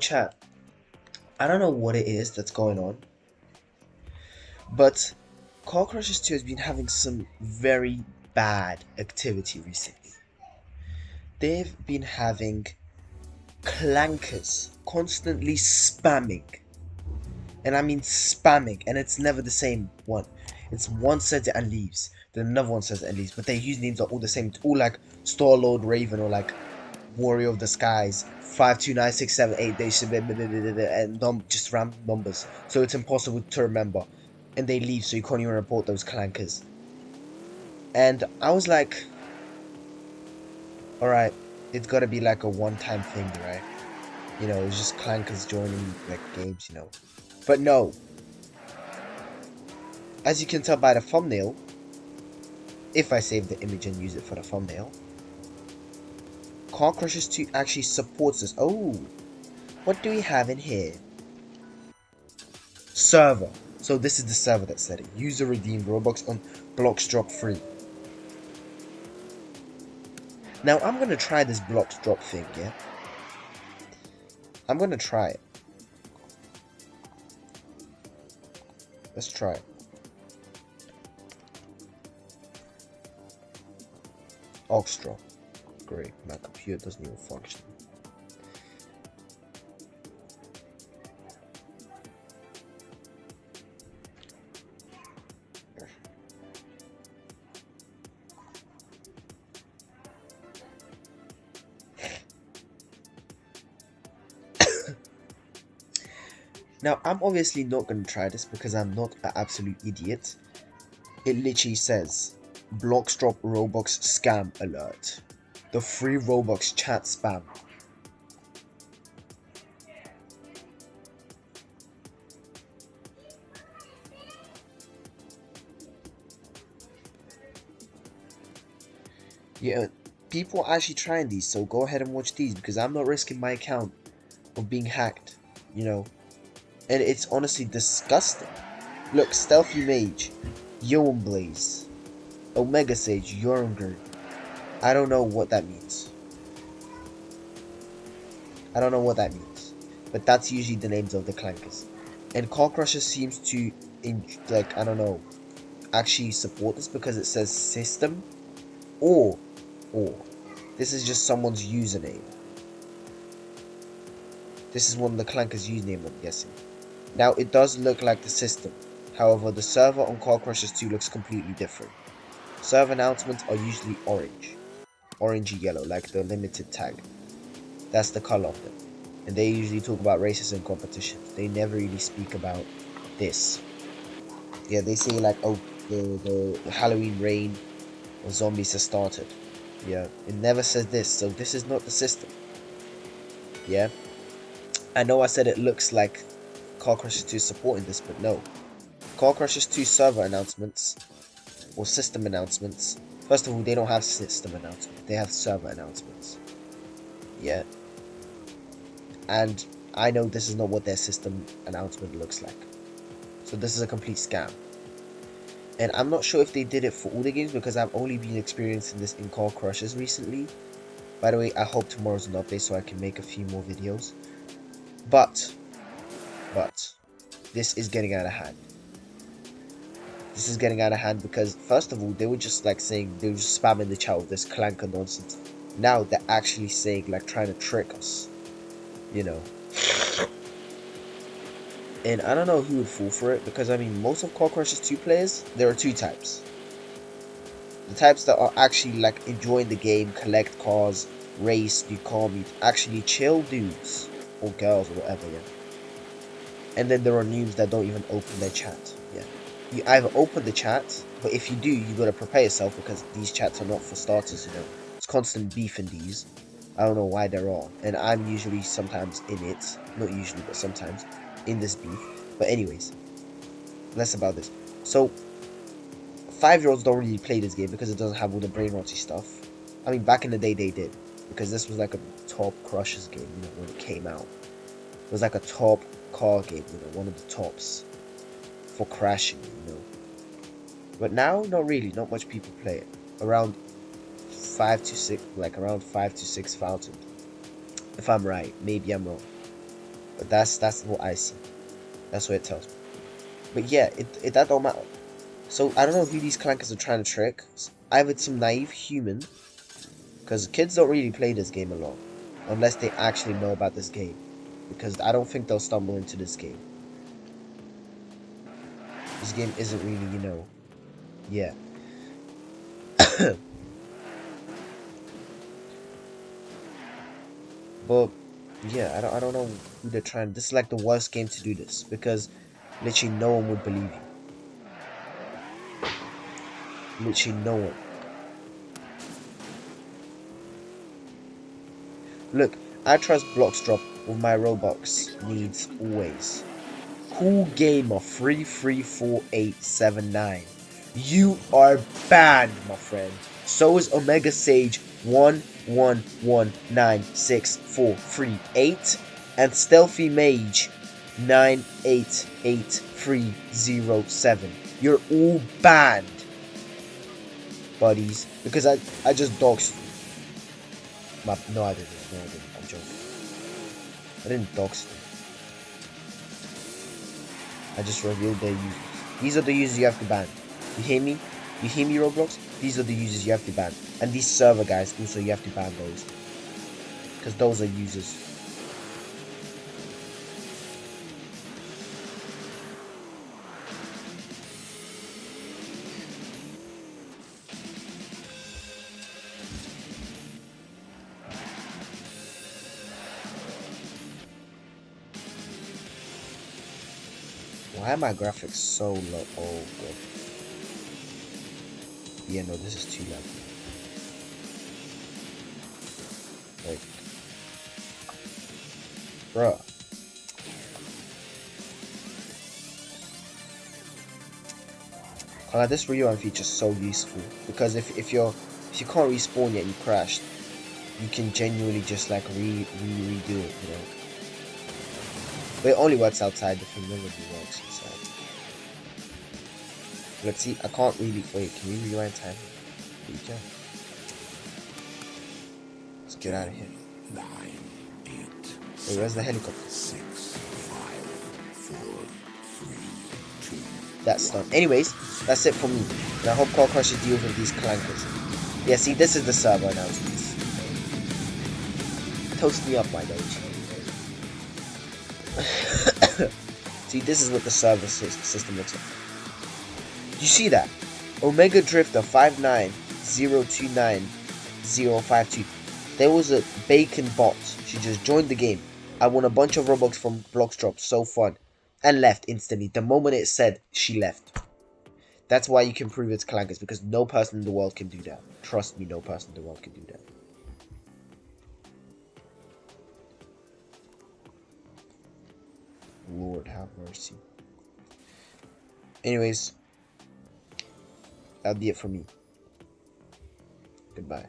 chat, I don't know what it is that's going on, but Car Crashers 2 has been having some very bad activity recently. They've been having clankers constantly spamming, and I mean spamming, and it's never the same one. It's one says it and leaves, then another one says it and leaves, but their usernames are all the same. It's all like Starlord Raven or like Warrior of the Skies 529678. They should be and just random numbers, so it's impossible to remember. And they leave, so you can't even report those clankers. And I was like, all right, it's gotta be like a one-time thing, right? You know, it's just clankers joining like games, you know. But no, as you can tell by the thumbnail, if I save the image and use it for the thumbnail, Car Crashers 2 actually supports this. Oh, what do we have in here? Server. So this is the server that said it. User redeemed Robux on Blocks Drop free. Now I'm gonna try this Blocks Drop thing, yeah? I'm gonna try it. Let's try it. Ox Drop. Great, my computer doesn't even function. Now, I'm obviously not going to try this because I'm not an absolute idiot. It literally says, Blocks Drop Robux Scam Alert. The free Robux chat spam. Yeah, people are actually trying these, so go ahead and watch these because I'm not risking my account of being hacked, you know. And it's honestly disgusting. Look, Stealthy Mage, Yoan Blaze, Omega Sage, Yornger. I don't know what that means. I don't know what that means. But that's usually the names of the clankers. And Car Crusher seems to, like, I don't know, actually support this because it says system or this is just someone's username. This is one of the clankers' username, I'm guessing. Now, it does look like the system. However, the server on Car Crashers 2 looks completely different. Server announcements are usually orange. Orangey yellow, like the limited tag. That's the color of them. And they usually talk about racism competitions. They never really speak about this. Yeah, they say like, oh, the Halloween rain of zombies has started. Yeah, it never says this, so this is not the system. Yeah, I know I said it looks like Car Crashers 2 supporting this, but no. Car Crashers 2 server announcements or system announcements. First of all, they don't have system announcements, they have server announcements. Yeah. And I know this is not what their system announcement looks like. So this is a complete scam. And I'm not sure if they did it for all the games because I've only been experiencing this in Car Crashers recently. By the way, I hope tomorrow's an update so I can make a few more videos. But this is getting out of hand. This is getting out of hand because first of all, they were just like saying, they were just spamming the chat with this clanker nonsense. Now they're actually saying, like, trying to trick us, you know. And I don't know who would fall for it because I mean, most of Car Crashers 2 players, there are two types. The types that are actually like enjoying the game, collect cars, race, do comedy, actually chill dudes or girls or whatever, yeah. And then there are noobs that don't even open their chat, yeah. You either open the chat, but if you do, you gotta prepare yourself because these chats are not for starters, you know. It's constant beef in these. I don't know why they're on, and I'm usually sometimes in it, not usually, but sometimes in this beef. But anyways, less about this. So 5-year-olds don't really play this game because it doesn't have all the brain rotty stuff. I mean, back in the day they did, because this was like a top Crushers game, you know, when it came out. It was like a top car game, you know, one of the tops for crashing, you know. But now, not really, not much people play it. Around 5 to 6, like around 5 to 6,000. If I'm right, maybe I'm wrong. But that's what I see. That's what it tells me. But yeah, it that don't matter. So I don't know who these clankers are trying to trick. Either some naive human, because kids don't really play this game a lot, unless they actually know about this game. Because I don't think they'll stumble into this game. This game isn't really, yeah. But yeah, I don't know who they're trying. This is like the worst game to do this because literally no one would believe you. Literally no one. Look, I trust blocks drop with my Robux needs always. Cool Gamer 334879. You are banned, my friend. So is Omega Sage 111964338 and Stealthy Mage 988307. You're all banned, buddies, because I just doxed you. No, I didn't. No, I didn't. I'm joking. I didn't dox them. I just revealed their users. These are the users you have to ban. You hear me? You hear me, Roblox? These are the users you have to ban. And these server guys also, you have to ban those. Because those are users. Why are my graphics so low? Oh, god. Yeah, no, this is too loud. Like, bruh. This rewind feature is so useful because if you can't respawn yet and you crashed, you can genuinely just like redo it, you know. But it only works outside. The thing never really works inside. Let's see. I can't really wait. Can we rewind time? We can. Let's get out of here. 9, 8, Wait, where's the helicopter? 6, 5, 4, 3, 2. That's done. Anyways, that's it for me. And I hope Car Crusher deals with these clankers. Yeah, see, this is the server announcements. Toast me up, my doge. See, this is what the server system looks like. You see that? Omega Drifter 590290052. There was a bacon bot. She just joined the game. I won a bunch of Robux from Blocks Drop. So fun. And left instantly. The moment it said, she left. That's why you can prove it's clankers, because no person in the world can do that. Trust me, no person in the world can do that. Lord have mercy. Anyways, that'll be it for me. Goodbye.